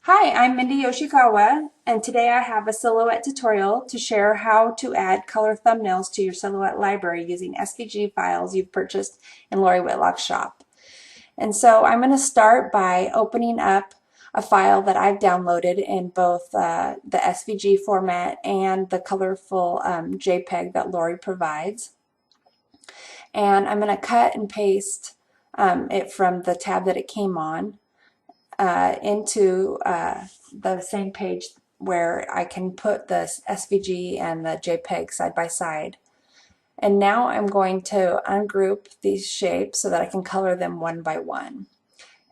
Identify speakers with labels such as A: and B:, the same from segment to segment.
A: Hi, I'm Mindy Yoshikawa, and today I have a silhouette tutorial to share how to add color thumbnails to your silhouette library using SVG files you've purchased in Lori Whitlock's shop. And so I'm going to start by opening up a file that I've downloaded in both the SVG format and the colorful JPEG that Lori provides. And I'm going to cut and paste it from the tab that it came on into the same page where I can put the SVG and the JPEG side by side. And now I'm going to ungroup these shapes so that I can color them one by one.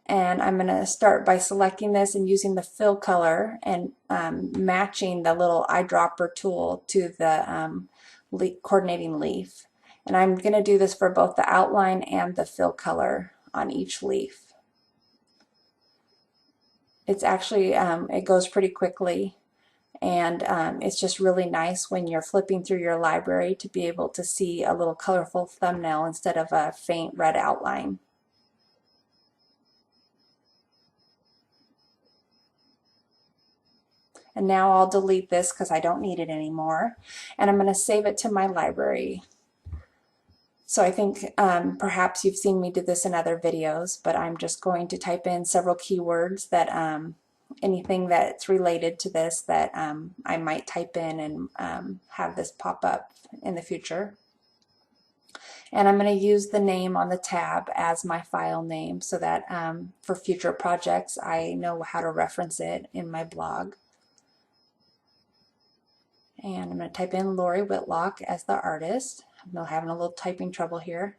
A: And I'm going to start by selecting this and using the fill color and matching the little eyedropper tool to the coordinating leaf. And I'm going to do this for both the outline and the fill color on each leaf. It's actually, it goes pretty quickly, and it's just really nice when you're flipping through your library to be able to see a little colorful thumbnail instead of a faint red outline. And now I'll delete this because I don't need it anymore, and I'm going to save it to my library. So I think perhaps you've seen me do this in other videos, but I'm just going to type in several keywords that anything that's related to this that I might type in and have this pop up in the future. And I'm going to use the name on the tab as my file name so that for future projects I know how to reference it in my blog. And I'm going to type in Lori Whitlock as the artist. I'm having a little typing trouble here.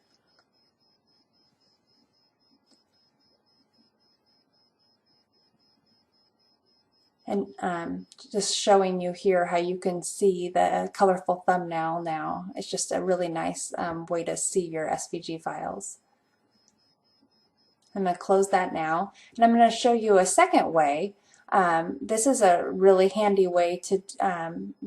A: And just showing you here how you can see the colorful thumbnail now. It's just a really nice way to see your SVG files. I'm going to close that now, and I'm going to show you a second way. This is a really handy way to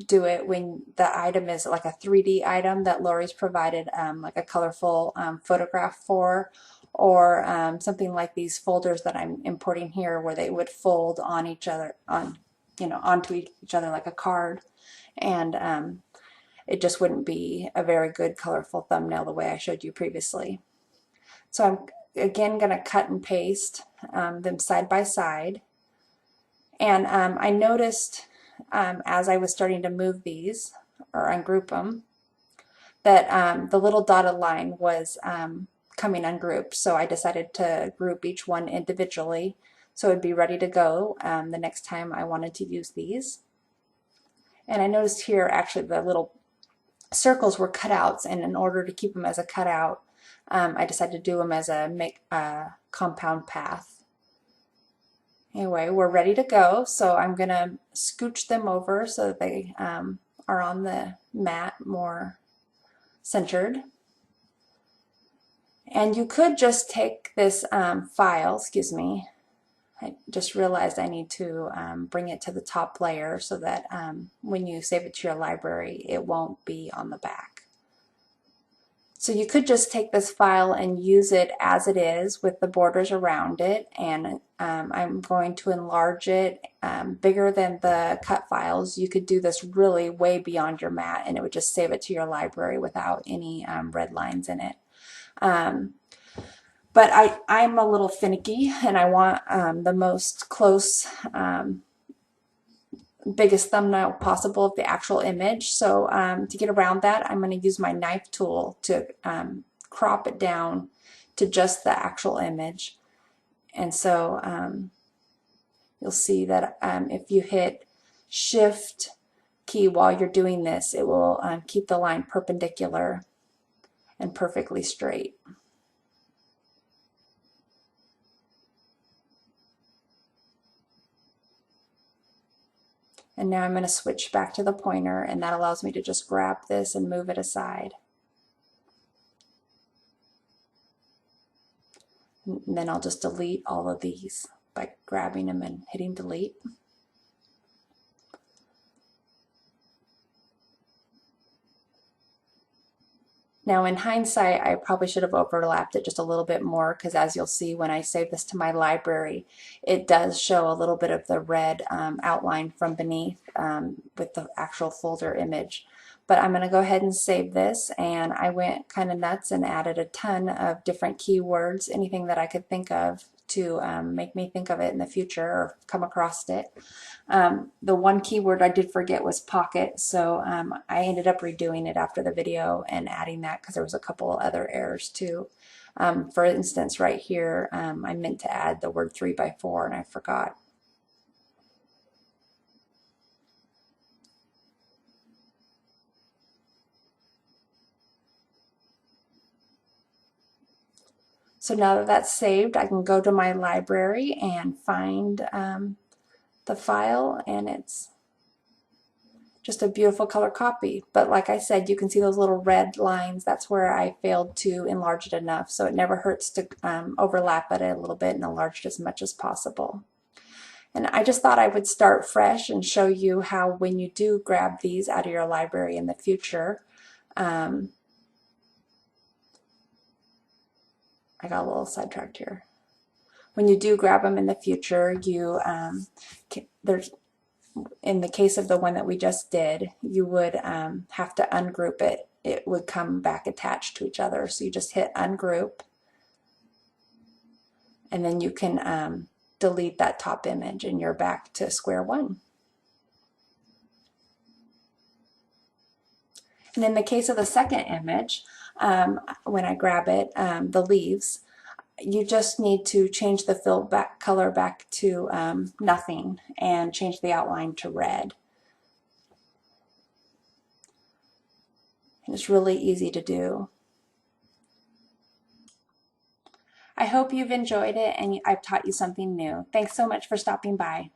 A: do it when the item is like a 3D item that Lori's provided like a colorful photograph for, or something like these folders that I'm importing here where they would fold on each other, onto each other like a card, and it just wouldn't be a very good colorful thumbnail the way I showed you previously. So I'm again going to cut and paste them side by side. And I noticed as I was starting to move these or ungroup them that the little dotted line was coming ungrouped. So I decided to group each one individually so it would be ready to go the next time I wanted to use these. And I noticed here actually the little circles were cutouts, and in order to keep them as a cutout, I decided to do them as a compound path. Anyway, we're ready to go, so I'm going to scooch them over so that they are on the mat more centered. And you could just take this file, I just realized I need to bring it to the top layer so that when you save it to your library, it won't be on the back. So you could just take this file and use it as it is with the borders around it, and I'm going to enlarge it bigger than the cut files. You could do this really way beyond your mat, and it would just save it to your library without any red lines in it. But I'm a little finicky, and I want the most close biggest thumbnail possible of the actual image. So to get around that, I'm going to use my knife tool to crop it down to just the actual image. And so you'll see that if you hit Shift key while you're doing this, it will keep the line perpendicular and perfectly straight. And now I'm going to switch back to the pointer, and that allows me to just grab this and move it aside. And then I'll just delete all of these by grabbing them and hitting delete. Now in hindsight, I probably should have overlapped it just a little bit more because as you'll see when I save this to my library, it does show a little bit of the red outline from beneath with the actual folder image. But I'm going to go ahead and save this, and I went kind of nuts and added a ton of different keywords, anything that I could think of to make me think of it in the future or come across it. The one keyword I did forget was pocket, so I ended up redoing it after the video and adding that because there was a couple other errors too. For instance, right here, I meant to add the word 3x4 and I forgot. So now that that's saved, I can go to my library and find the file, and it's just a beautiful color copy. But like I said, you can see those little red lines. That's where I failed to enlarge it enough. So it never hurts to overlap it a little bit and enlarge it as much as possible. And I just thought I would start fresh and show you how when you do grab these out of your library in the future, I got a little sidetracked here. When you do grab them in the future, you there's in the case of the one that we just did, you would have to ungroup it. It would come back attached to each other. So you just hit ungroup, and then you can delete that top image, and you're back to square one. And in the case of the second image, when I grab it, the leaves, you just need to change the fill color back to nothing and change the outline to red. And it's really easy to do. I hope you've enjoyed it and I've taught you something new. Thanks so much for stopping by.